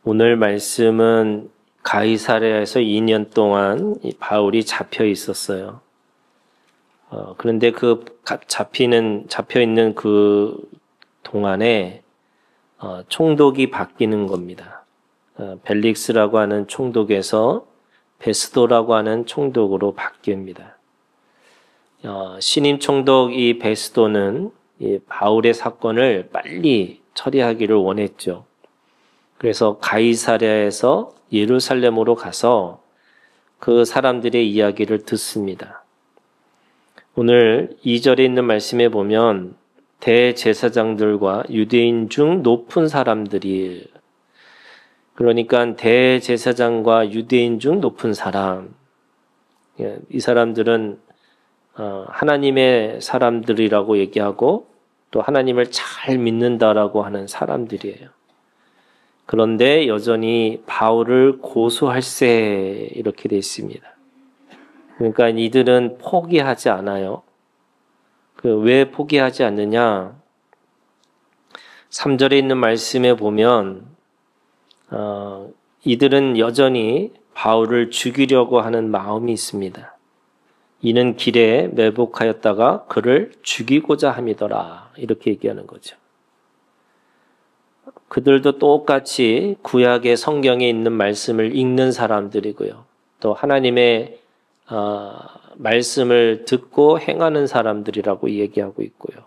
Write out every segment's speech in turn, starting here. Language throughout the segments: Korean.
오늘 말씀은 가이사랴에서 2년 동안 바울이 잡혀 있었어요. 그런데 잡혀 있는 그 동안에 총독이 바뀌는 겁니다. 벨릭스라고 하는 총독에서 베스도라고 하는 총독으로 바뀝니다. 신임 총독 이 베스도는 이 바울의 사건을 빨리 처리하기를 원했죠. 그래서 가이사랴에서 예루살렘으로 가서 그 사람들의 이야기를 듣습니다. 오늘 2절에 있는 말씀에 보면 대제사장들과 유대인 중 높은 사람들이, 그러니까 대제사장과 유대인 중 높은 사람, 이 사람들은 하나님의 사람들이라고 얘기하고 또 하나님을 잘 믿는다라고 하는 사람들이에요. 그런데 여전히 바울을 고소할세 이렇게 되어 있습니다. 그러니까 이들은 포기하지 않아요. 왜 포기하지 않느냐? 3절에 있는 말씀에 보면 이들은 여전히 바울을 죽이려고 하는 마음이 있습니다. 이는 길에 매복하였다가 그를 죽이고자 함이더라 이렇게 얘기하는 거죠. 그들도 똑같이 구약의 성경에 있는 말씀을 읽는 사람들이고요. 또 하나님의 말씀을 듣고 행하는 사람들이라고 얘기하고 있고요.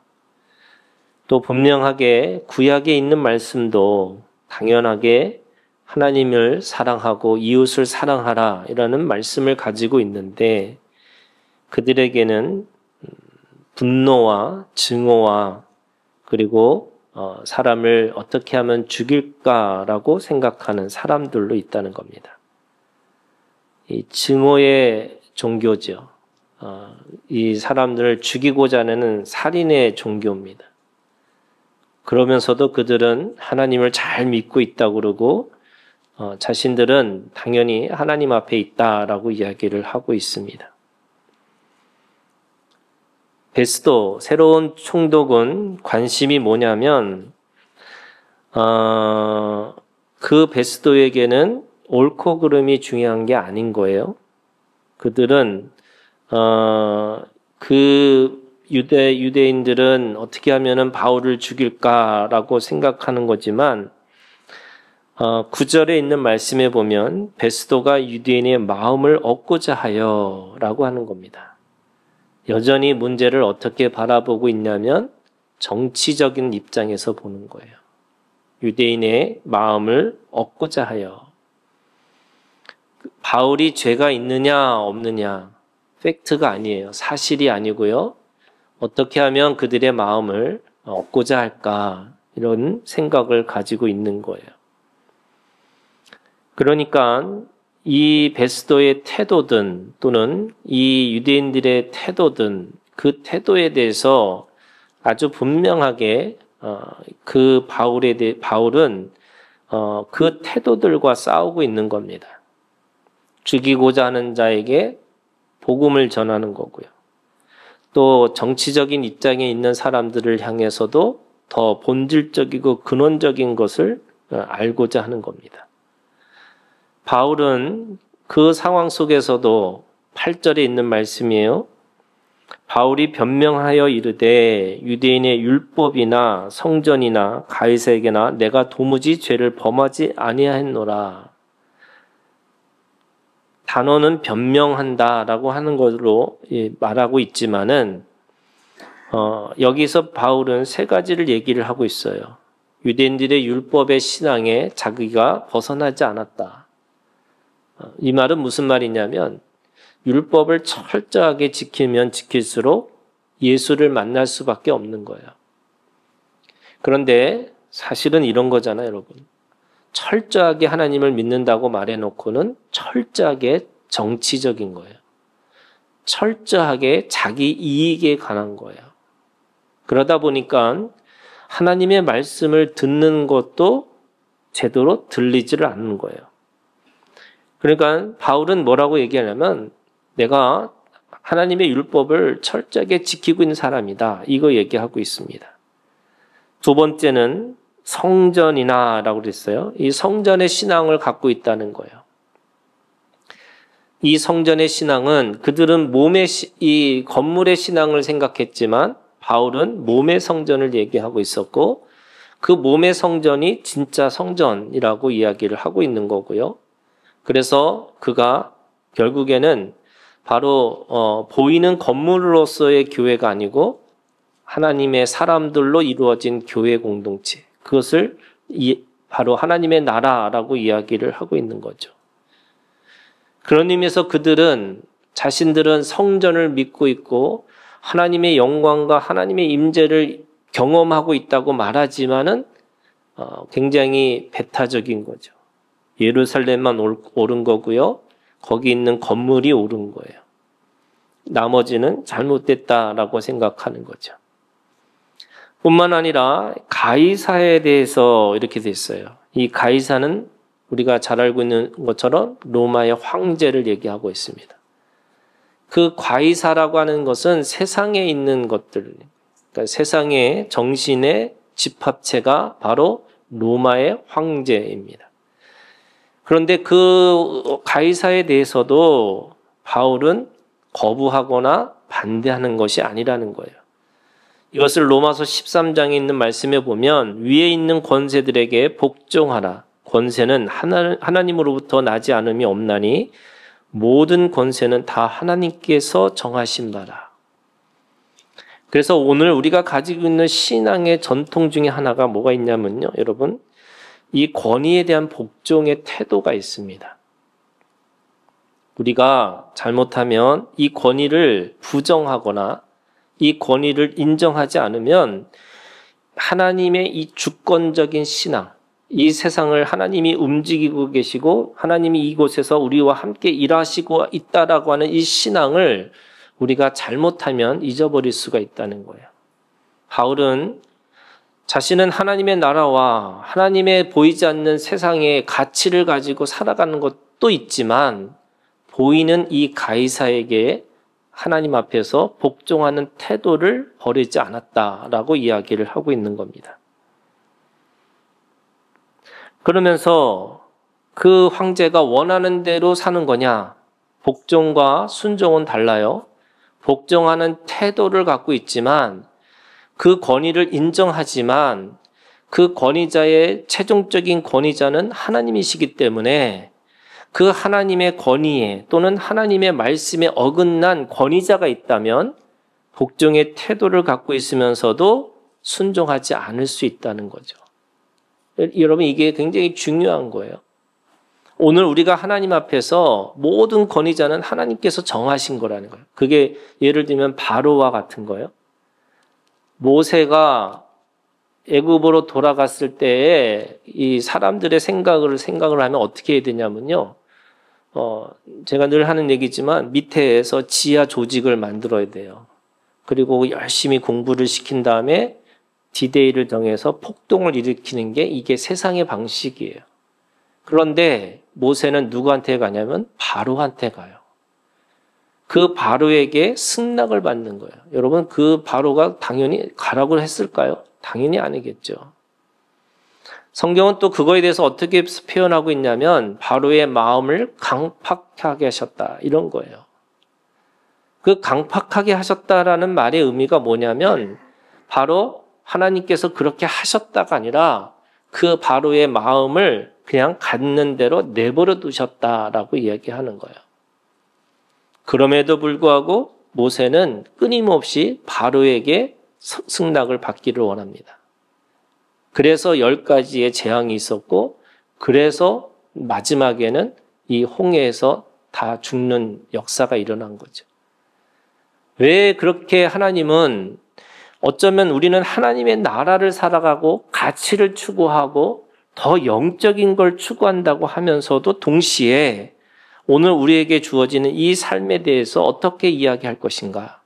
또 분명하게 구약에 있는 말씀도 당연하게 하나님을 사랑하고 이웃을 사랑하라 이라는 말씀을 가지고 있는데 그들에게는 분노와 증오와 그리고 사람을 어떻게 하면 죽일까라고 생각하는 사람들로 있다는 겁니다. 이 증오의 종교죠. 이 사람들을 죽이고자 하는 살인의 종교입니다. 그러면서도 그들은 하나님을 잘 믿고 있다고 그러고 자신들은 당연히 하나님 앞에 있다라고 이야기를 하고 있습니다. 베스도 새로운 총독은 관심이 뭐냐면 그 베스도에게는 옳고 그름이 중요한 게 아닌 거예요. 그들은 유대인들은 어떻게 하면은 바울을 죽일까라고 생각하는 거지만 9절에 있는 말씀에 보면 베스도가 유대인의 마음을 얻고자 하여라고 하는 겁니다. 여전히 문제를 어떻게 바라보고 있냐면 정치적인 입장에서 보는 거예요. 유대인의 마음을 얻고자 하여. 바울이 죄가 있느냐 없느냐 팩트가 아니에요. 사실이 아니고요. 어떻게 하면 그들의 마음을 얻고자 할까 이런 생각을 가지고 있는 거예요. 그러니까 이 베스도의 태도든 또는 이 유대인들의 태도든 그 태도에 대해서 아주 분명하게 바울은 그 태도들과 싸우고 있는 겁니다. 죽이고자 하는 자에게 복음을 전하는 거고요. 또 정치적인 입장에 있는 사람들을 향해서도 더 본질적이고 근원적인 것을 알고자 하는 겁니다. 바울은 그 상황 속에서도 8절에 있는 말씀이에요. 바울이 변명하여 이르되 유대인의 율법이나 성전이나 가이사에게나 내가 도무지 죄를 범하지 아니하였노라. 단어는 변명한다라고 하는 것으로 말하고 있지만은 여기서 바울은 세 가지를 얘기를 하고 있어요. 유대인들의 율법의 신앙에 자기가 벗어나지 않았다. 이 말은 무슨 말이냐면 율법을 철저하게 지키면 지킬수록 예수를 만날 수밖에 없는 거예요. 그런데 사실은 이런 거잖아요, 여러분. 철저하게 하나님을 믿는다고 말해놓고는 철저하게 정치적인 거예요. 철저하게 자기 이익에 관한 거예요. 그러다 보니까 하나님의 말씀을 듣는 것도 제대로 들리지를 않는 거예요. 그러니까 바울은 뭐라고 얘기하냐면 내가 하나님의 율법을 철저하게 지키고 있는 사람이다. 이거 얘기하고 있습니다. 두 번째는 성전이나라고 그랬어요. 이 성전의 신앙을 갖고 있다는 거예요. 이 성전의 신앙은 그들은 이 건물의 신앙을 생각했지만 바울은 몸의 성전을 얘기하고 있었고 그 몸의 성전이 진짜 성전이라고 이야기를 하고 있는 거고요. 그래서 그가 결국에는 바로 보이는 건물로서의 교회가 아니고 하나님의 사람들로 이루어진 교회 공동체, 그것을 바로 하나님의 나라라고 이야기를 하고 있는 거죠. 그런 의미에서 그들은 자신들은 성전을 믿고 있고 하나님의 영광과 하나님의 임재를 경험하고 있다고 말하지만은 굉장히 배타적인 거죠. 예루살렘만 옳은 거고요. 거기 있는 건물이 옳은 거예요. 나머지는 잘못됐다라고 생각하는 거죠. 뿐만 아니라 가이사에 대해서 이렇게 돼 있어요. 이 가이사는 우리가 잘 알고 있는 것처럼 로마의 황제를 얘기하고 있습니다. 그 가이사라고 하는 것은 세상에 있는 것들, 그러니까 세상의 정신의 집합체가 바로 로마의 황제입니다. 그런데 그 가이사에 대해서도 바울은 거부하거나 반대하는 것이 아니라는 거예요. 이것을 로마서 13장에 있는 말씀에 보면 위에 있는 권세들에게 복종하라. 권세는 하나님으로부터 나지 않음이 없나니 모든 권세는 다 하나님께서 정하신 바라. 그래서 오늘 우리가 가지고 있는 신앙의 전통 중에 하나가 뭐가 있냐면요. 여러분, 이 권위에 대한 복종의 태도가 있습니다. 우리가 잘못하면 이 권위를 부정하거나 이 권위를 인정하지 않으면 하나님의 이 주권적인 신앙, 이 세상을 하나님이 움직이고 계시고 하나님이 이곳에서 우리와 함께 일하시고 있다라고 하는 이 신앙을 우리가 잘못하면 잊어버릴 수가 있다는 거예요. 바울은 자신은 하나님의 나라와 하나님의 보이지 않는 세상의 가치를 가지고 살아가는 것도 있지만 보이는 이 가이사에게 하나님 앞에서 복종하는 태도를 버리지 않았다라고 이야기를 하고 있는 겁니다. 그러면서 그 황제가 원하는 대로 사는 거냐? 복종과 순종은 달라요. 복종하는 태도를 갖고 있지만 그 권위를 인정하지만 그 권위자의 최종적인 권위자는 하나님이시기 때문에 그 하나님의 권위에 또는 하나님의 말씀에 어긋난 권위자가 있다면 복종의 태도를 갖고 있으면서도 순종하지 않을 수 있다는 거죠. 여러분, 이게 굉장히 중요한 거예요. 오늘 우리가 하나님 앞에서 모든 권위자는 하나님께서 정하신 거라는 거예요. 그게 예를 들면 바로와 같은 거예요. 모세가 애굽으로 돌아갔을 때에 이 사람들의 생각을 하면 어떻게 해야 되냐면요. 제가 늘 하는 얘기지만 밑에서 지하 조직을 만들어야 돼요. 그리고 열심히 공부를 시킨 다음에 디데이를 정해서 폭동을 일으키는 게 이게 세상의 방식이에요. 그런데 모세는 누구한테 가냐면 바로한테 가요. 그 바로에게 승낙을 받는 거예요. 여러분, 그 바로가 당연히 가라고 했을까요? 당연히 아니겠죠. 성경은 또 그거에 대해서 어떻게 표현하고 있냐면 바로의 마음을 강팍하게 하셨다, 이런 거예요. 그 강팍하게 하셨다라는 말의 의미가 뭐냐면 바로 하나님께서 그렇게 하셨다가 아니라 그 바로의 마음을 그냥 갖는 대로 내버려 두셨다라고 이야기하는 거예요. 그럼에도 불구하고 모세는 끊임없이 바로에게 승낙을 받기를 원합니다. 그래서 10가지의 재앙이 있었고 그래서 마지막에는 이 홍해에서 다 죽는 역사가 일어난 거죠. 왜 그렇게 하나님은 어쩌면 우리는 하나님의 나라를 살아가고 가치를 추구하고 더 영적인 걸 추구한다고 하면서도 동시에 오늘 우리에게 주어지는 이 삶에 대해서 어떻게 이야기할 것인가?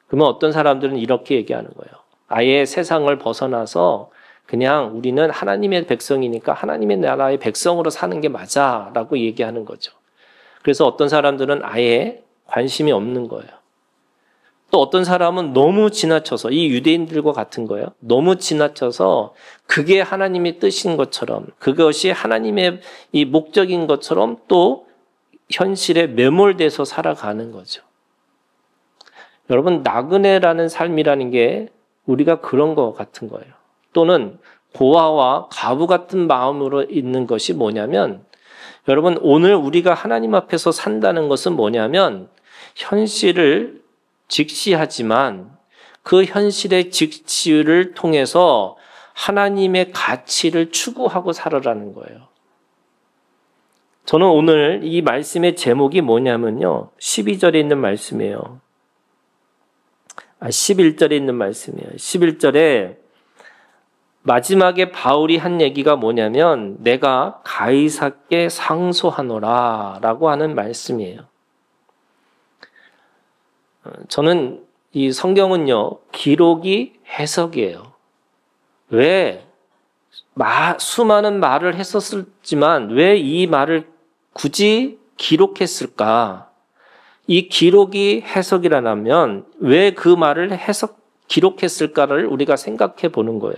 그러면 어떤 사람들은 이렇게 얘기하는 거예요. 아예 세상을 벗어나서 그냥 우리는 하나님의 백성이니까 하나님의 나라의 백성으로 사는 게 맞아라고 얘기하는 거죠. 그래서 어떤 사람들은 아예 관심이 없는 거예요. 또 어떤 사람은 너무 지나쳐서, 이 유대인들과 같은 거예요. 너무 지나쳐서 그게 하나님의 뜻인 것처럼, 그것이 하나님의 이 목적인 것처럼 또 현실에 매몰돼서 살아가는 거죠. 여러분, 나그네라는 삶이라는 게 우리가 그런 것 같은 거예요. 또는 고아와 과부 같은 마음으로 있는 것이 뭐냐면, 여러분, 오늘 우리가 하나님 앞에서 산다는 것은 뭐냐면, 현실을 직시하지만 그 현실의 직시를 통해서 하나님의 가치를 추구하고 살아라는 거예요. 저는 오늘 이 말씀의 제목이 뭐냐면요, 12절에 있는 말씀이에요. 11절에 있는 말씀이에요. 11절에 마지막에 바울이 한 얘기가 뭐냐면, 내가 가이사께 상소하노라 라고 하는 말씀이에요. 저는 이 성경은요, 기록이 해석이에요. 왜 수많은 말을 했었지만 왜 이 말을 굳이 기록했을까? 이 기록이 해석이라면 왜 그 말을 기록했을까를 우리가 생각해 보는 거예요.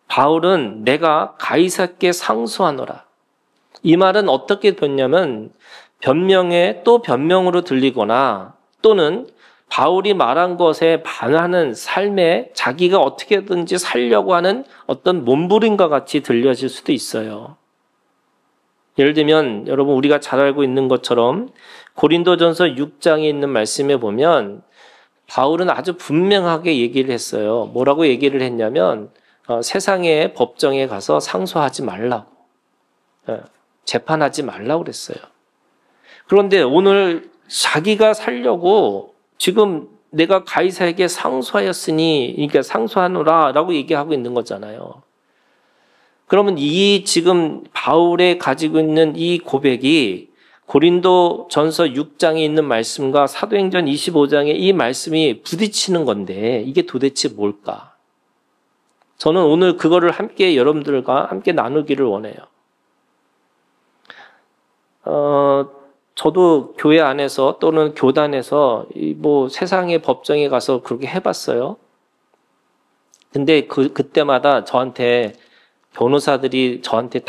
바울은 내가 가이사께 상소하노라. 이 말은 어떻게 변냐면 변명에 또 변명으로 들리거나, 또는 바울이 말한 것에 반하는 삶에 자기가 어떻게든지 살려고 하는 어떤 몸부림과 같이 들려질 수도 있어요. 예를 들면 여러분, 우리가 잘 알고 있는 것처럼 고린도전서 6장에 있는 말씀에 보면 바울은 아주 분명하게 얘기를 했어요. 뭐라고 얘기를 했냐면, 세상의 법정에 가서 상소하지 말라고, 재판하지 말라고 그랬어요. 그런데 오늘 자기가 살려고 지금 내가 가이사에게 상소하였으니, 그러니까 상소하노라 라고 얘기하고 있는 거잖아요. 그러면 이 지금 바울의 가지고 있는 이 고백이 고린도 전서 6장에 있는 말씀과 사도행전 25장의 이 말씀이 부딪히는 건데, 이게 도대체 뭘까? 저는 오늘 그거를 함께 여러분들과 함께 나누기를 원해요. 저도 교회 안에서 또는 교단에서 뭐 세상의 법정에 가서 그렇게 해봤어요. 근데 그때마다 저한테 변호사들이 저한테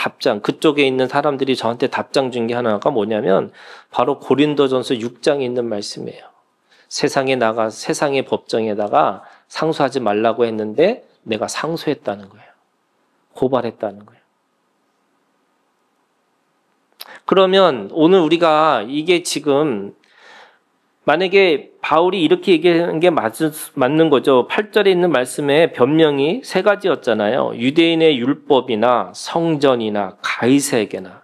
그쪽에 있는 사람들이 저한테 답장 준 게 하나가 뭐냐면 바로 고린도전서 6장에 있는 말씀이에요. 세상의 법정에다가 상소하지 말라고 했는데 내가 상소했다는 거예요. 고발했다는 거예요. 그러면 오늘 우리가 이게 지금 만약에 바울이 이렇게 얘기하는 게 맞는 거죠. 8절에 있는 말씀에 변명이 세 가지였잖아요. 유대인의 율법이나 성전이나 가이사에게나.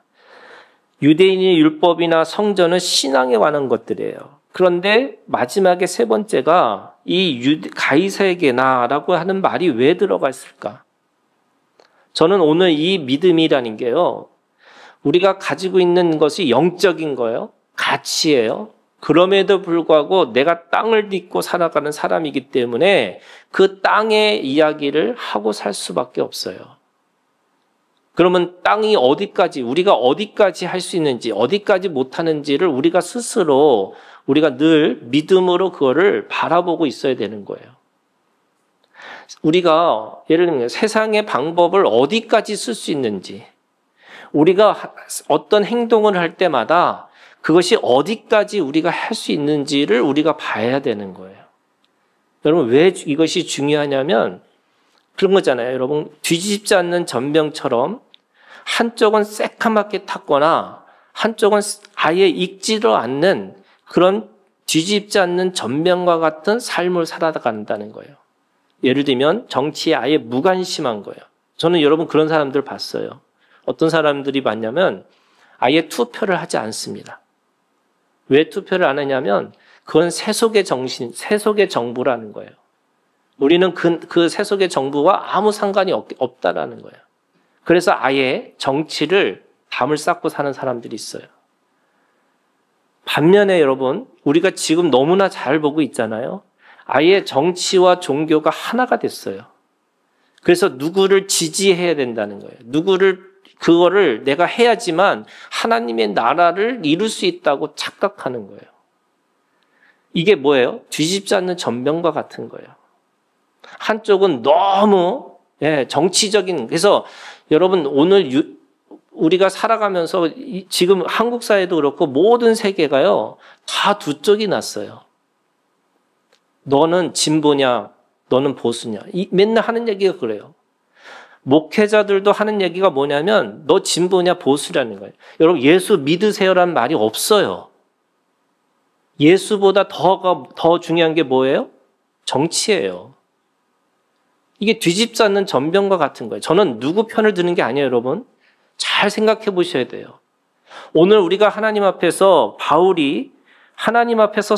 유대인의 율법이나 성전은 신앙에 관한 것들이에요. 그런데 마지막에 세 번째가 이 가이사에게나 라고 하는 말이 왜 들어가 있을까? 저는 오늘 이 믿음이라는 게요, 우리가 가지고 있는 것이 영적인 거예요. 가치예요. 그럼에도 불구하고 내가 땅을 딛고 살아가는 사람이기 때문에 그 땅의 이야기를 하고 살 수밖에 없어요. 그러면 땅이 우리가 어디까지 할 수 있는지, 어디까지 못하는지를 우리가 스스로, 우리가 늘 믿음으로 그거를 바라보고 있어야 되는 거예요. 우리가 예를 들면 세상의 방법을 어디까지 쓸 수 있는지, 우리가 어떤 행동을 할 때마다 그것이 어디까지 우리가 할 수 있는지를 우리가 봐야 되는 거예요. 여러분, 왜 이것이 중요하냐면 그런 거잖아요. 여러분, 뒤집지 않는 전병처럼 한쪽은 새카맣게 탔거나 한쪽은 아예 익지도 않는 그런 뒤집지 않는 전병과 같은 삶을 살아간다는 거예요. 예를 들면 정치에 아예 무관심한 거예요. 저는 여러분 그런 사람들 봤어요. 어떤 사람들이 봤냐면 아예 투표를 하지 않습니다. 왜 투표를 안 하냐면 그건 세속의 정부라는 거예요. 우리는 그 세속의 정부와 아무 상관이 없다라는 거예요. 그래서 아예 정치를 담을 쌓고 사는 사람들이 있어요. 반면에 여러분, 우리가 지금 너무나 잘 보고 있잖아요. 아예 정치와 종교가 하나가 됐어요. 그래서 누구를 지지해야 된다는 거예요. 그거를 내가 해야지만 하나님의 나라를 이룰 수 있다고 착각하는 거예요. 이게 뭐예요? 뒤집지 않는 전병과 같은 거예요. 한쪽은 너무 정치적인, 그래서 여러분 오늘 우리가 살아가면서 지금 한국 사회도 그렇고 모든 세계가요 다 두 쪽이 났어요. 너는 진보냐, 너는 보수냐. 맨날 하는 얘기가 그래요. 목회자들도 하는 얘기가 뭐냐면 너 진보냐 보수라는 거예요. 여러분 예수 믿으세요라는 말이 없어요. 예수보다 더 중요한 게 뭐예요? 정치예요. 이게 뒤집지 않는 전병과 같은 거예요. 저는 누구 편을 드는 게 아니에요, 여러분. 잘 생각해 보셔야 돼요. 오늘 우리가 하나님 앞에서 바울이 하나님 앞에서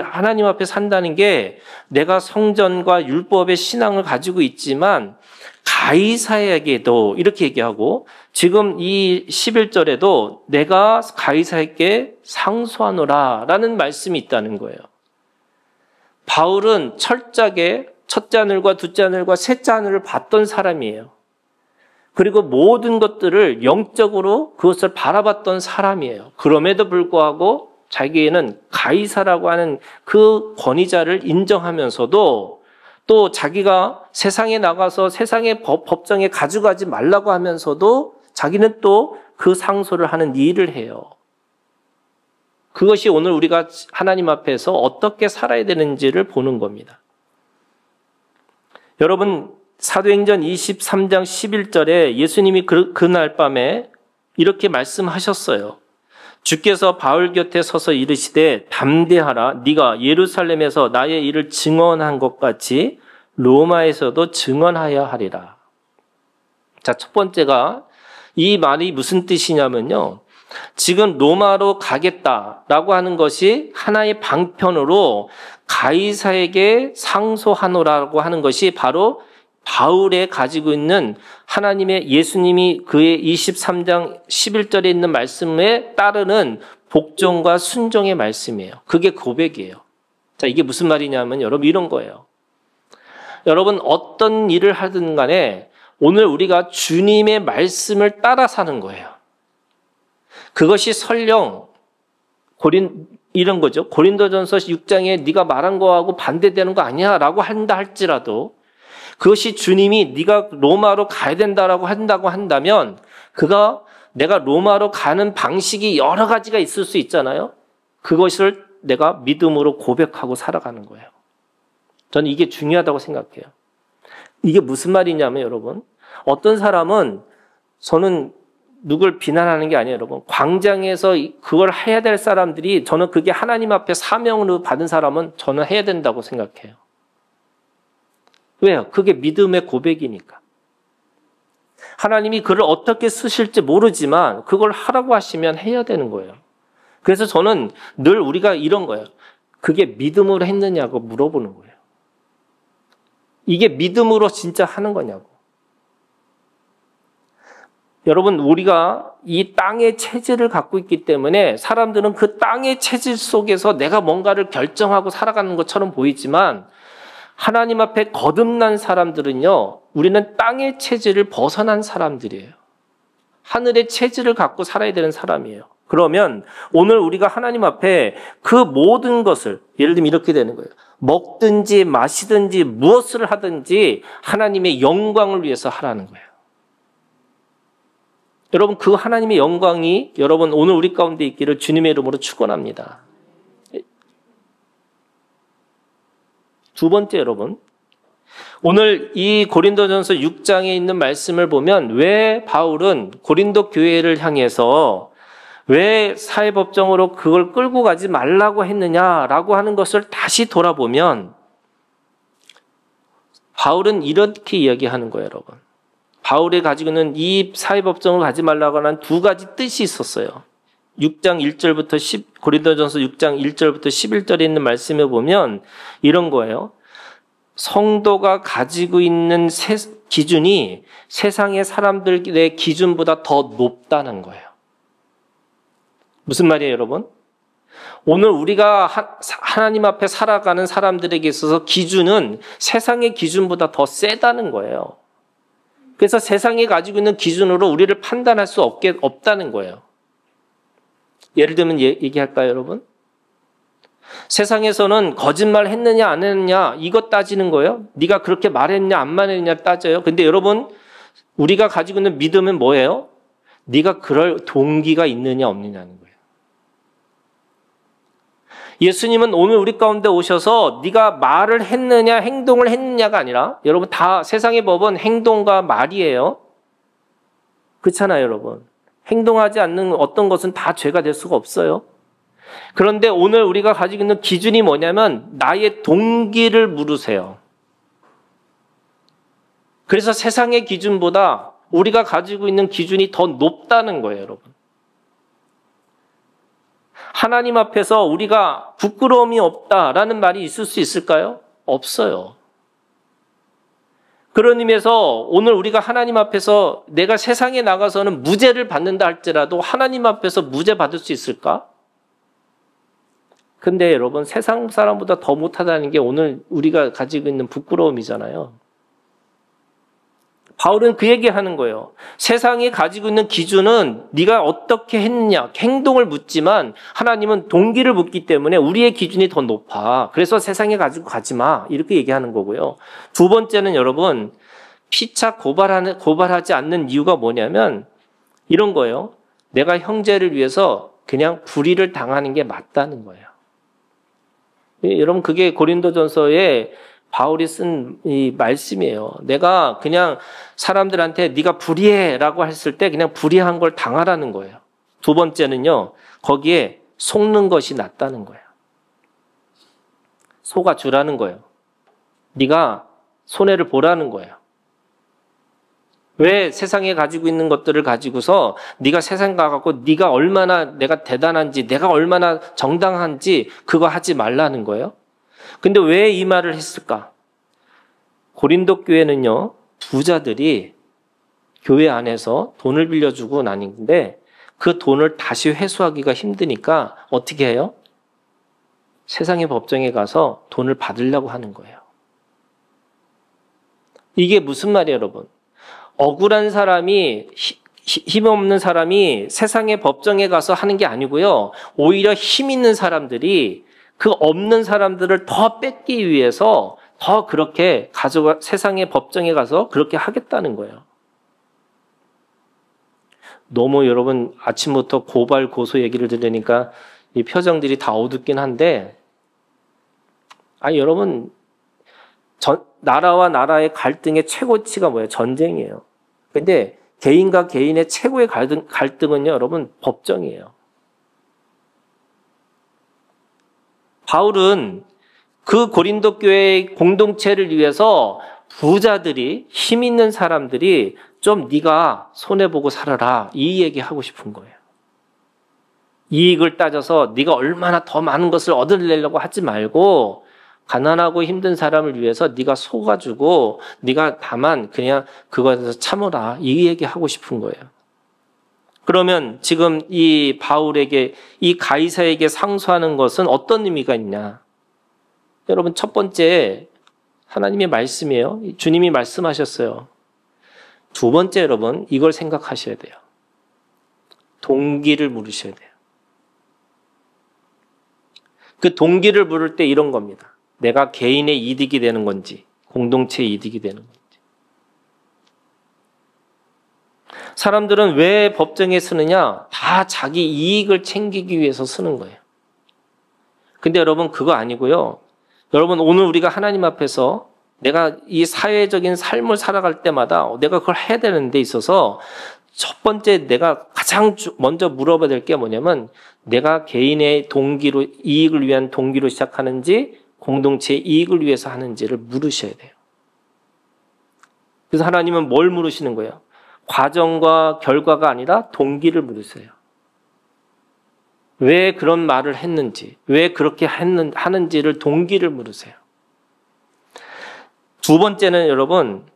하나님 앞에 산다는 게 내가 성전과 율법의 신앙을 가지고 있지만 가이사에게도 이렇게 얘기하고 지금 이 11절에도 내가 가이사에게 상소하노라 라는 말씀이 있다는 거예요. 바울은 철저하게 첫째 하늘과 둘째 하늘과 셋째 하늘을 봤던 사람이에요. 그리고 모든 것들을 영적으로 그것을 바라봤던 사람이에요. 그럼에도 불구하고 자기에는 가이사라고 하는 그 권위자를 인정하면서도 또 자기가 세상에 나가서 세상의 법정에 가져가지 말라고 하면서도 자기는 또 그 상소를 하는 일을 해요. 그것이 오늘 우리가 하나님 앞에서 어떻게 살아야 되는지를 보는 겁니다. 여러분 사도행전 23장 11절에 예수님이 그날 밤에 이렇게 말씀하셨어요. 주께서 바울 곁에 서서 이르시되 담대하라. 네가 예루살렘에서 나의 일을 증언한 것 같이 로마에서도 증언하여야 하리라. 자, 첫 번째가 이 말이 무슨 뜻이냐면요. 지금 로마로 가겠다라고 하는 것이 하나의 방편으로 가이사에게 상소하노라고 하는 것이 바로 바울에 가지고 있는 하나님의 예수님이 그의 23장 11절에 있는 말씀에 따르는 복종과 순종의 말씀이에요. 그게 고백이에요. 자, 이게 무슨 말이냐면 여러분 이런 거예요. 여러분 어떤 일을 하든 간에 오늘 우리가 주님의 말씀을 따라 사는 거예요. 그것이 설령 이런 거죠. 고린도전서 6장에 네가 말한 거하고 반대되는 거 아니야 라고 한다 할지라도 그것이 주님이 네가 로마로 가야 된다라고 한다고 한다면 내가 로마로 가는 방식이 여러 가지가 있을 수 있잖아요. 그것을 내가 믿음으로 고백하고 살아가는 거예요. 저는 이게 중요하다고 생각해요. 이게 무슨 말이냐면 여러분 어떤 사람은 저는 누굴 비난하는 게 아니에요. 여러분 광장에서 그걸 해야 될 사람들이 저는 그게 하나님 앞에 사명으로 받은 사람은 저는 해야 된다고 생각해요. 왜요? 그게 믿음의 고백이니까. 하나님이 그를 어떻게 쓰실지 모르지만 그걸 하라고 하시면 해야 되는 거예요. 그래서 저는 늘 우리가 이런 거예요. 그게 믿음으로 했느냐고 물어보는 거예요. 이게 믿음으로 진짜 하는 거냐고. 여러분 우리가 이 땅의 체질을 갖고 있기 때문에 사람들은 그 땅의 체질 속에서 내가 뭔가를 결정하고 살아가는 것처럼 보이지만 하나님 앞에 거듭난 사람들은요, 우리는 땅의 체질을 벗어난 사람들이에요. 하늘의 체질을 갖고 살아야 되는 사람이에요. 그러면 오늘 우리가 하나님 앞에 그 모든 것을 예를 들면 이렇게 되는 거예요. 먹든지 마시든지 무엇을 하든지 하나님의 영광을 위해서 하라는 거예요. 여러분 그 하나님의 영광이 여러분 오늘 우리 가운데 있기를 주님의 이름으로 축원합니다. 두 번째 여러분 오늘 이 고린도전서 6장에 있는 말씀을 보면 왜 바울은 고린도 교회를 향해서 왜 사회법정으로 그걸 끌고 가지 말라고 했느냐라고 하는 것을 다시 돌아보면 바울은 이렇게 이야기하는 거예요 여러분. 바울이 가지고 있는 이 사회법정을 가지 말라고 하는 두 가지 뜻이 있었어요. 6장 1절부터 고린도전서 6장 1절부터 11절에 있는 말씀에 보면 이런 거예요. 성도가 가지고 있는 기준이 세상의 사람들의 기준보다 더 높다는 거예요. 무슨 말이에요, 여러분? 오늘 우리가 하나님 앞에 살아가는 사람들에게 있어서 기준은 세상의 기준보다 더 세다는 거예요. 그래서 세상이 가지고 있는 기준으로 우리를 판단할 수 없다는 거예요. 예를 들면 얘기할까요, 여러분? 세상에서는 거짓말 했느냐 안 했느냐 이것 따지는 거예요. 네가 그렇게 말했냐 안 말했냐 따져요. 근데 여러분 우리가 가지고 있는 믿음은 뭐예요? 네가 그럴 동기가 있느냐 없느냐는 거예요. 예수님은 오늘 우리 가운데 오셔서 네가 말을 했느냐 행동을 했느냐가 아니라 여러분 다 세상의 법은 행동과 말이에요. 그렇잖아요, 여러분. 행동하지 않는 어떤 것은 다 죄가 될 수가 없어요. 그런데 오늘 우리가 가지고 있는 기준이 뭐냐면 나의 동기를 물으세요. 그래서 세상의 기준보다 우리가 가지고 있는 기준이 더 높다는 거예요, 여러분. 하나님 앞에서 우리가 부끄러움이 없다라는 말이 있을 수 있을까요? 없어요. 그런 의미에서 오늘 우리가 하나님 앞에서 내가 세상에 나가서는 무죄를 받는다 할지라도 하나님 앞에서 무죄 받을 수 있을까? 근데 여러분 세상 사람보다 더 못하다는 게 오늘 우리가 가지고 있는 부끄러움이잖아요. 바울은 그 얘기하는 거예요. 세상이 가지고 있는 기준은 네가 어떻게 했느냐 행동을 묻지만 하나님은 동기를 묻기 때문에 우리의 기준이 더 높아. 그래서 세상에 가지고 가지 마 이렇게 얘기하는 거고요. 두 번째는 여러분 피차 고발하지 않는 이유가 뭐냐면 이런 거예요. 내가 형제를 위해서 그냥 불의를 당하는 게 맞다는 거예요. 여러분 그게 고린도전서에 바울이 쓴 이 말씀이에요. 내가 그냥 사람들한테 네가 불의해라고 했을 때 그냥 불의한 걸 당하라는 거예요. 두 번째는요. 거기에 속는 것이 낫다는 거예요. 속아주라는 거예요. 네가 손해를 보라는 거예요. 왜 세상에 가지고 있는 것들을 가지고서 네가 세상 가갖고 네가 얼마나 내가 대단한지 내가 얼마나 정당한지 그거 하지 말라는 거예요. 근데 왜 이 말을 했을까? 고린도 교회는요, 부자들이 교회 안에서 돈을 빌려주고 나는데 그 돈을 다시 회수하기가 힘드니까 어떻게 해요? 세상의 법정에 가서 돈을 받으려고 하는 거예요. 이게 무슨 말이에요, 여러분? 억울한 사람이, 힘없는 사람이 세상의 법정에 가서 하는 게 아니고요. 오히려 힘 있는 사람들이 그 없는 사람들을 더 뺏기 위해서 더 그렇게 세상의 법정에 가서 그렇게 하겠다는 거예요. 너무 여러분 아침부터 고발 고소 얘기를 들으니까 이 표정들이 다 어둡긴 한데, 여러분 나라와 나라의 갈등의 최고치가 뭐예요? 전쟁이에요. 근데 개인과 개인의 최고의 갈등은요, 여러분 법정이에요. 바울은 그 고린도 교회의 공동체를 위해서 부자들이 힘 있는 사람들이 좀 네가 손해보고 살아라 이 얘기하고 싶은 거예요. 이익을 따져서 네가 얼마나 더 많은 것을 얻으려고 하지 말고 가난하고 힘든 사람을 위해서 네가 속아주고 네가 다만 그냥 그거에서 참으라 이 얘기하고 싶은 거예요. 그러면 지금 이 바울에게 이 가이사에게 상소하는 것은 어떤 의미가 있냐? 여러분 첫 번째 하나님의 말씀이에요. 주님이 말씀하셨어요. 두 번째 여러분 이걸 생각하셔야 돼요. 동기를 물으셔야 돼요. 그 동기를 물을 때 이런 겁니다. 내가 개인의 이득이 되는 건지 공동체의 이득이 되는 건지. 사람들은 왜 법정에 쓰느냐? 다 자기 이익을 챙기기 위해서 쓰는 거예요. 근데 여러분 그거 아니고요. 여러분 오늘 우리가 하나님 앞에서 내가 이 사회적인 삶을 살아갈 때마다 내가 그걸 해야 되는 데 있어서 첫 번째 내가 가장 먼저 물어봐야 될 게 뭐냐면 내가 개인의 동기로 이익을 위한 동기로 시작하는지 공동체의 이익을 위해서 하는지를 물으셔야 돼요. 그래서 하나님은 뭘 물으시는 거예요? 과정과 결과가 아니라 동기를 물으세요. 왜 그런 말을 했는지, 왜 그렇게 하는지를 동기를 물으세요. 두 번째는 여러분,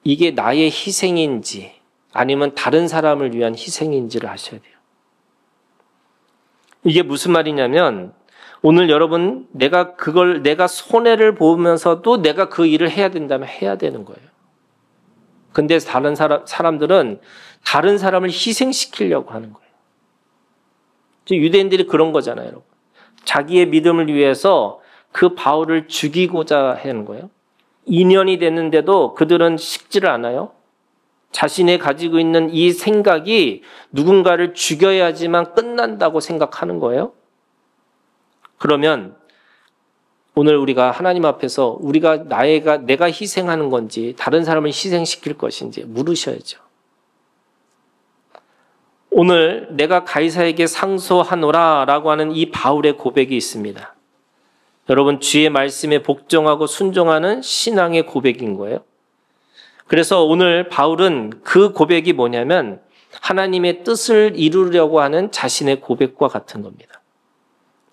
이게 나의 희생인지 아니면 다른 사람을 위한 희생인지를 아셔야 돼요. 이게 무슨 말이냐면 오늘 여러분 내가 손해를 보면서도 내가 그 일을 해야 된다면 해야 되는 거예요. 근데 다른 사람들은 다른 사람을 희생시키려고 하는 거예요. 유대인들이 그런 거잖아요, 여러분. 자기의 믿음을 위해서 그 바울을 죽이고자 하는 거예요. 2년이 됐는데도 그들은 식지를 않아요. 자신이 가지고 있는 이 생각이 누군가를 죽여야지만 끝난다고 생각하는 거예요. 그러면 오늘 우리가 하나님 앞에서 내가 희생하는 건지 다른 사람을 희생시킬 것인지 물으셔야죠. 오늘 내가 가이사에게 상소하노라 라고 하는 이 바울의 고백이 있습니다. 여러분, 주의 말씀에 복종하고 순종하는 신앙의 고백인 거예요. 그래서 오늘 바울은 그 고백이 뭐냐면 하나님의 뜻을 이루려고 하는 자신의 고백과 같은 겁니다.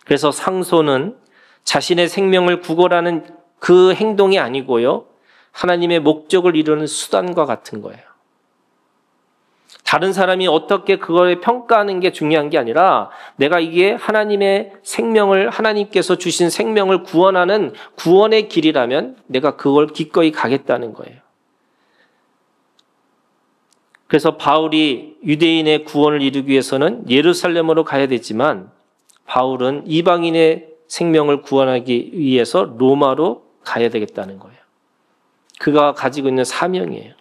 그래서 상소는 자신의 생명을 구걸하는 그 행동이 아니고요, 하나님의 목적을 이루는 수단과 같은 거예요. 다른 사람이 어떻게 그걸 평가하는 게 중요한 게 아니라 내가 이게 하나님의 생명을, 하나님께서 주신 생명을 구원하는 구원의 길이라면 내가 그걸 기꺼이 가겠다는 거예요. 그래서 바울이 유대인의 구원을 이루기 위해서는 예루살렘으로 가야 되지만 바울은 이방인의 생명을 구원하기 위해서 로마로 가야 되겠다는 거예요. 그가 가지고 있는 사명이에요.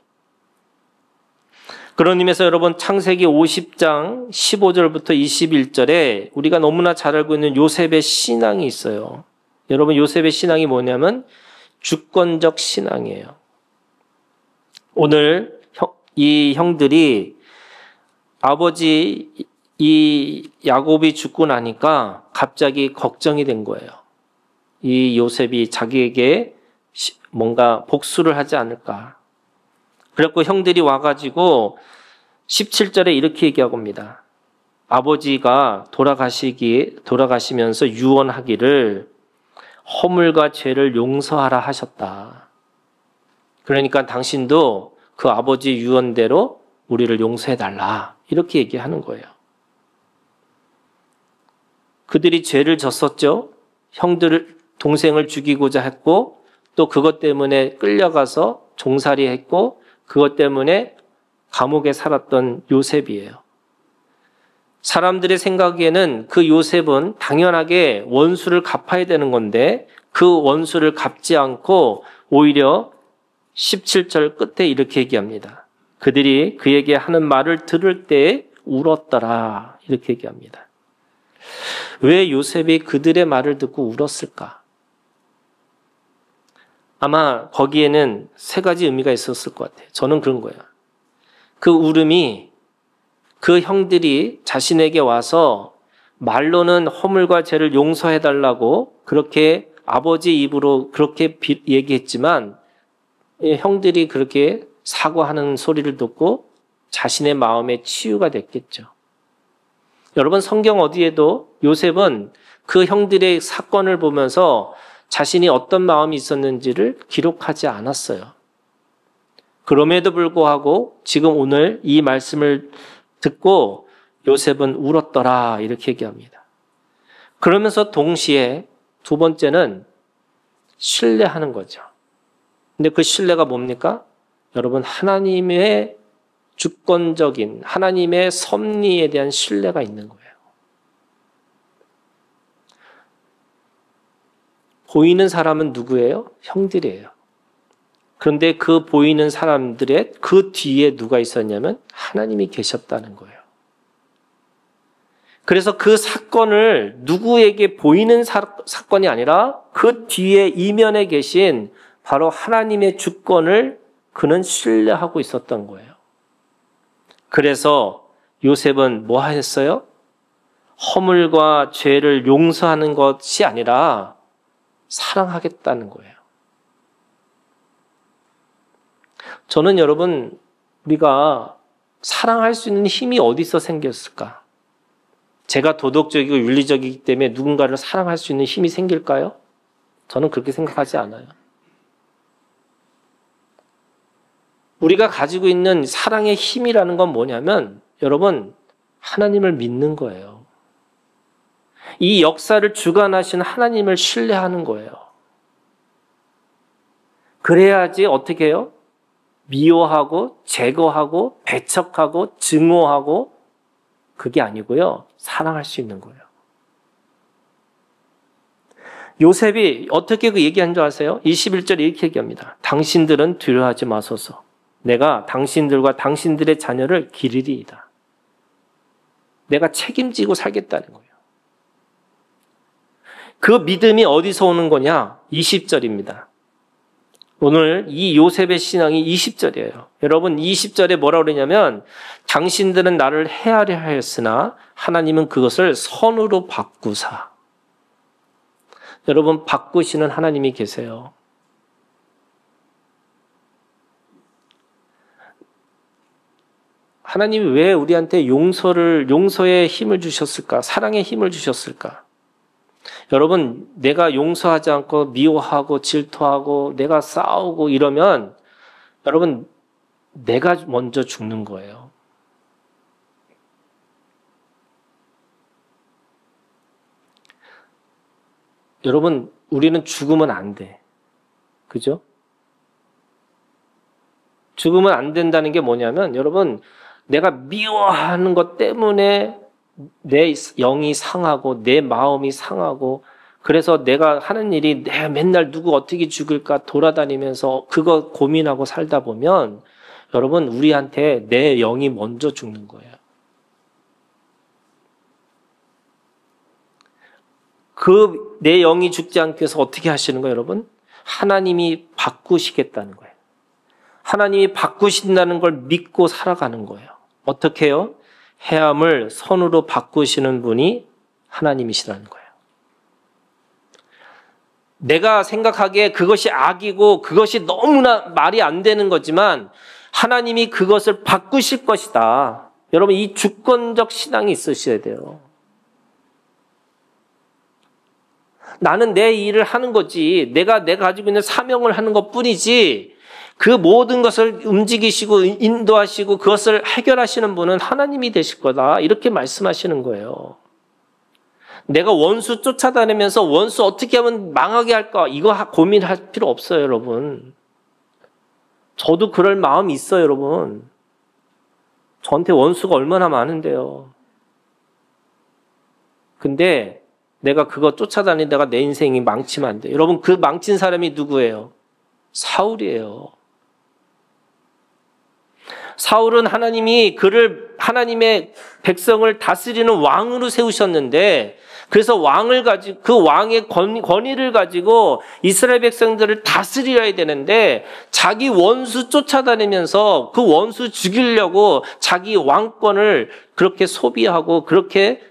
그런 의미에서 여러분, 창세기 50장 15절부터 21절에 우리가 너무나 잘 알고 있는 요셉의 신앙이 있어요. 여러분, 요셉의 신앙이 뭐냐면 주권적 신앙이에요. 오늘 이 형들이 아버지 이 야곱이 죽고 나니까 갑자기 걱정이 된 거예요. 이 요셉이 자기에게 뭔가 복수를 하지 않을까. 그래서 형들이 와가지고 17절에 이렇게 얘기하고 옵니다. 아버지가 돌아가시면서 유언하기를 허물과 죄를 용서하라 하셨다. 그러니까 당신도 그 아버지 유언대로 우리를 용서해달라. 이렇게 얘기하는 거예요. 그들이 죄를 졌었죠. 동생을 죽이고자 했고 또 그것 때문에 끌려가서 종살이 했고 그것 때문에 감옥에 살았던 요셉이에요. 사람들의 생각에는 그 요셉은 당연하게 원수를 갚아야 되는 건데 그 원수를 갚지 않고 오히려 17절 끝에 이렇게 얘기합니다. 그들이 그에게 하는 말을 들을 때 울었더라. 이렇게 얘기합니다. 왜 요셉이 그들의 말을 듣고 울었을까? 아마 거기에는 세 가지 의미가 있었을 것 같아요. 저는 그런 거예요. 그 울음이 그 형들이 자신에게 와서 말로는 허물과 죄를 용서해달라고 그렇게 아버지 입으로 그렇게 얘기했지만 형들이 그렇게 사과하는 소리를 듣고 자신의 마음에 치유가 됐겠죠. 여러분, 성경 어디에도 요셉은 그 형들의 사건을 보면서 자신이 어떤 마음이 있었는지를 기록하지 않았어요. 그럼에도 불구하고 지금 오늘 이 말씀을 듣고 요셉은 울었더라 이렇게 얘기합니다. 그러면서 동시에 두 번째는 신뢰하는 거죠. 근데 그 신뢰가 뭡니까? 여러분, 하나님의 주권적인 하나님의 섭리에 대한 신뢰가 있는 거예요. 보이는 사람은 누구예요? 형들이에요. 그런데 그 보이는 사람들의 그 뒤에 누가 있었냐면 하나님이 계셨다는 거예요. 그래서 그 사건을 누구에게 보이는 사건이 아니라 그 뒤에 이면에 계신 바로 하나님의 주권을 그는 신뢰하고 있었던 거예요. 그래서 요셉은 뭐 했어요? 허물과 죄를 용서하는 것이 아니라 사랑하겠다는 거예요. 저는 여러분, 우리가 사랑할 수 있는 힘이 어디서 생겼을까? 제가 도덕적이고 윤리적이기 때문에 누군가를 사랑할 수 있는 힘이 생길까요? 저는 그렇게 생각하지 않아요. 우리가 가지고 있는 사랑의 힘이라는 건 뭐냐면 여러분, 하나님을 믿는 거예요. 이 역사를 주관하신 하나님을 신뢰하는 거예요. 그래야지 어떻게 해요? 미워하고 제거하고 배척하고 증오하고 그게 아니고요. 사랑할 수 있는 거예요. 요셉이 어떻게 그 얘기한 줄 아세요? 21절에 이렇게 얘기합니다. 당신들은 두려워하지 마소서. 내가 당신들과 당신들의 자녀를 기르리이다. 내가 책임지고 살겠다는 거예요. 그 믿음이 어디서 오는 거냐? 20절입니다. 오늘 이 요셉의 신앙이 20절이에요. 여러분 20절에 뭐라고 그러냐면 당신들은 나를 해하려 하였으나 하나님은 그것을 선으로 바꾸사. 여러분 바꾸시는 하나님이 계세요. 하나님이 왜 우리한테 용서의 힘을 주셨을까? 사랑의 힘을 주셨을까? 여러분, 내가 용서하지 않고 미워하고 질투하고 내가 싸우고 이러면 여러분, 내가 먼저 죽는 거예요. 여러분, 우리는 죽으면 안 돼. 그죠? 죽으면 안 된다는 게 뭐냐면, 여러분, 내가 미워하는 것 때문에 내 영이 상하고, 내 마음이 상하고, 그래서 내가 하는 일이 내가 맨날 누구 어떻게 죽일까 돌아다니면서 그거 고민하고 살다 보면, 여러분, 우리한테 내 영이 먼저 죽는 거예요. 그 내 영이 죽지 않기 위해서 어떻게 하시는 거예요, 여러분? 하나님이 바꾸시겠다는 거예요. 하나님이 바꾸신다는 걸 믿고 살아가는 거예요. 어떻게 해요? 해함을 선으로 바꾸시는 분이 하나님이시라는 거예요. 내가 생각하기에 그것이 악이고 그것이 너무나 말이 안 되는 거지만 하나님이 그것을 바꾸실 것이다. 여러분, 이 주권적 신앙이 있으셔야 돼요. 나는 내 일을 하는 거지. 내가 가지고 있는 사명을 하는 것 뿐이지. 그 모든 것을 움직이시고 인도하시고 그것을 해결하시는 분은 하나님이 되실 거다. 이렇게 말씀하시는 거예요. 내가 원수 쫓아다니면서 원수 어떻게 하면 망하게 할까? 이거 고민할 필요 없어요, 여러분. 저도 그럴 마음이 있어요, 여러분. 저한테 원수가 얼마나 많은데요. 근데 내가 그거 쫓아다니다가 내 인생이 망치면 안 돼요. 여러분, 그 망친 사람이 누구예요? 사울이에요. 사울은 하나님이 그를 하나님의 백성을 다스리는 왕으로 세우셨는데 그래서 왕을 가지고 그 왕의 권위를 가지고 이스라엘 백성들을 다스려야 되는데 자기 원수 쫓아다니면서 그 원수 죽이려고 자기 왕권을 그렇게 소비하고 그렇게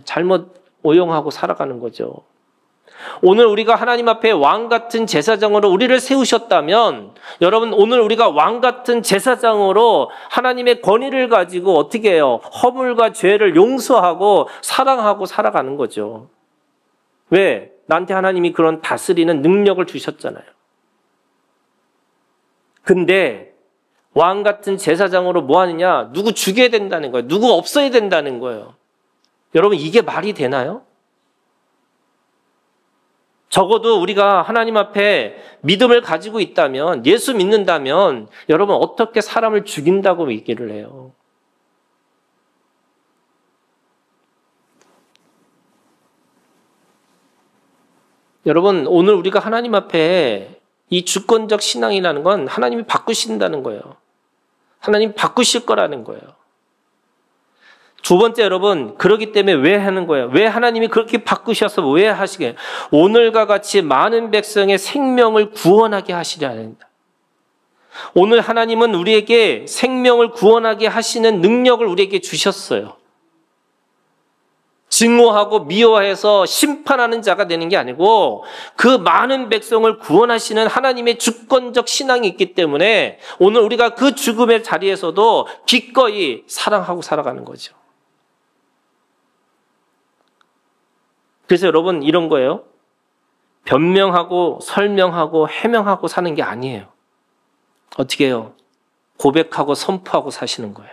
잘못 오용하고 살아가는 거죠. 오늘 우리가 하나님 앞에 왕 같은 제사장으로 우리를 세우셨다면 여러분 오늘 우리가 왕 같은 제사장으로 하나님의 권위를 가지고 어떻게 해요? 허물과 죄를 용서하고 사랑하고 살아가는 거죠. 왜? 나한테 하나님이 그런 다스리는 능력을 주셨잖아요. 근데 왕 같은 제사장으로 뭐 하느냐? 누구 죽여야 된다는 거예요. 누구 없어야 된다는 거예요. 여러분 이게 말이 되나요? 적어도 우리가 하나님 앞에 믿음을 가지고 있다면, 예수 믿는다면 여러분 어떻게 사람을 죽인다고 얘기를 해요? 여러분 오늘 우리가 하나님 앞에 이 주권적 신앙이라는 건 하나님이 바꾸신다는 거예요. 하나님 바꾸실 거라는 거예요. 두 번째 여러분, 그러기 때문에 왜 하는 거예요? 왜 하나님이 그렇게 바꾸셔서 왜 하시게? 오늘과 같이 많은 백성의 생명을 구원하게 하시려 합니다. 오늘 하나님은 우리에게 생명을 구원하게 하시는 능력을 우리에게 주셨어요. 증오하고 미워해서 심판하는 자가 되는 게 아니고 그 많은 백성을 구원하시는 하나님의 주권적 신앙이 있기 때문에 오늘 우리가 그 죽음의 자리에서도 기꺼이 사랑하고 살아가는 거죠. 그래서 여러분 이런 거예요. 변명하고 설명하고 해명하고 사는 게 아니에요. 어떻게 해요? 고백하고 선포하고 사시는 거예요.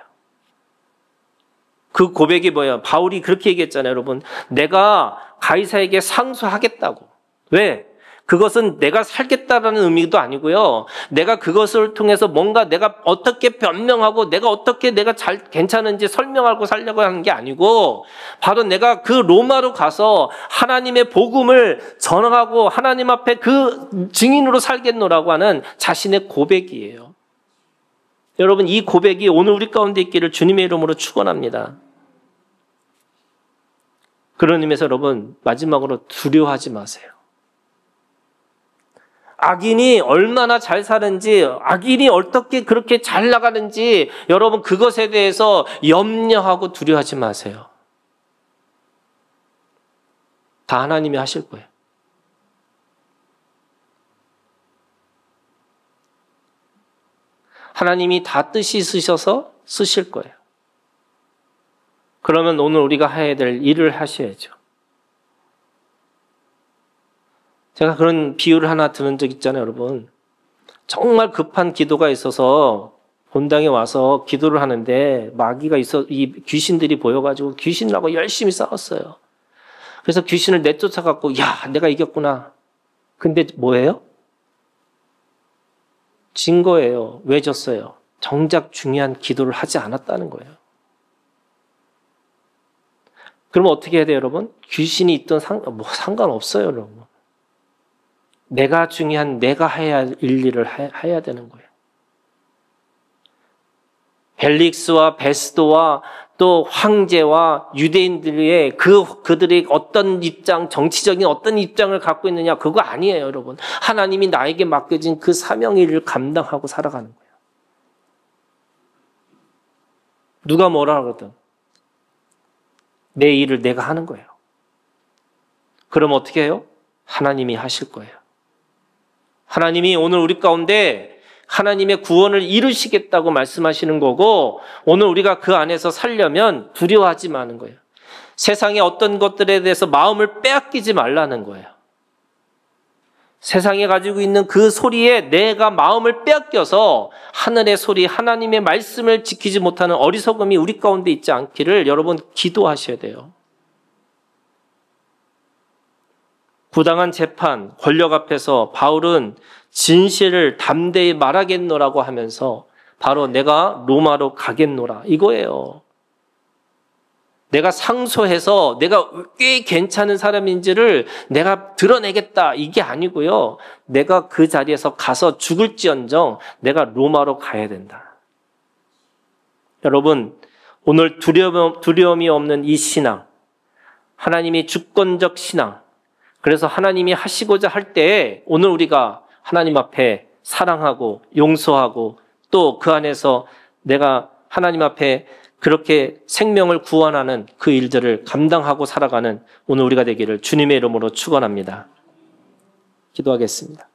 그 고백이 뭐예요? 바울이 그렇게 얘기했잖아요, 여러분. 내가 가이사에게 상소하겠다고. 왜? 그것은 내가 살겠다라는 의미도 아니고요. 내가 그것을 통해서 뭔가 내가 어떻게 변명하고 내가 어떻게 내가 잘 괜찮은지 설명하고 살려고 하는 게 아니고 바로 내가 그 로마로 가서 하나님의 복음을 전하고 하나님 앞에 그 증인으로 살겠노라고 하는 자신의 고백이에요. 여러분, 이 고백이 오늘 우리 가운데 있기를 주님의 이름으로 축원합니다. 그런 의미에서 여러분, 마지막으로 두려워하지 마세요. 악인이 얼마나 잘 사는지, 악인이 어떻게 그렇게 잘 나가는지 여러분 그것에 대해서 염려하고 두려워하지 마세요. 다 하나님이 하실 거예요. 하나님이 다 뜻이 있으셔서 쓰실 거예요. 그러면 오늘 우리가 해야 될 일을 하셔야죠. 제가 그런 비유를 하나 들은 적 있잖아요, 여러분. 정말 급한 기도가 있어서 본당에 와서 기도를 하는데 마귀가 이 귀신들이 보여가지고 귀신하고 열심히 싸웠어요. 그래서 귀신을 내쫓아갖고, 야, 내가 이겼구나. 근데 뭐예요? 진 거예요. 왜 졌어요? 정작 중요한 기도를 하지 않았다는 거예요. 그럼 어떻게 해야 돼요, 여러분? 귀신이 있든 상관없어요, 여러분. 내가 중요한 내가 해야 할 일을 해야 되는 거예요. 벨릭스와 베스도와 또 황제와 유대인들의 그들이 어떤 입장, 정치적인 어떤 입장을 갖고 있느냐, 그거 아니에요, 여러분. 하나님이 나에게 맡겨진 그 사명의 일을 감당하고 살아가는 거예요. 누가 뭐라 하거든 내 일을 내가 하는 거예요. 그럼 어떻게 해요? 하나님이 하실 거예요. 하나님이 오늘 우리 가운데 하나님의 구원을 이루시겠다고 말씀하시는 거고, 오늘 우리가 그 안에서 살려면 두려워하지 마는 거예요. 세상의 어떤 것들에 대해서 마음을 빼앗기지 말라는 거예요. 세상에 가지고 있는 그 소리에 내가 마음을 빼앗겨서 하늘의 소리, 하나님의 말씀을 지키지 못하는 어리석음이 우리 가운데 있지 않기를 여러분 기도하셔야 돼요. 부당한 재판, 권력 앞에서 바울은 진실을 담대히 말하겠노라고 하면서 바로 내가 로마로 가겠노라 이거예요. 내가 상소해서 내가 꽤 괜찮은 사람인지를 내가 드러내겠다 이게 아니고요. 내가 그 자리에서 가서 죽을지언정 내가 로마로 가야 된다. 여러분, 오늘 두려움이 없는 이 신앙, 하나님이 주권적 신앙, 그래서 하나님이 하시고자 할 때에 오늘 우리가 하나님 앞에 사랑하고 용서하고 또 그 안에서 내가 하나님 앞에 그렇게 생명을 구원하는 그 일들을 감당하고 살아가는 오늘 우리가 되기를 주님의 이름으로 축원합니다. 기도하겠습니다.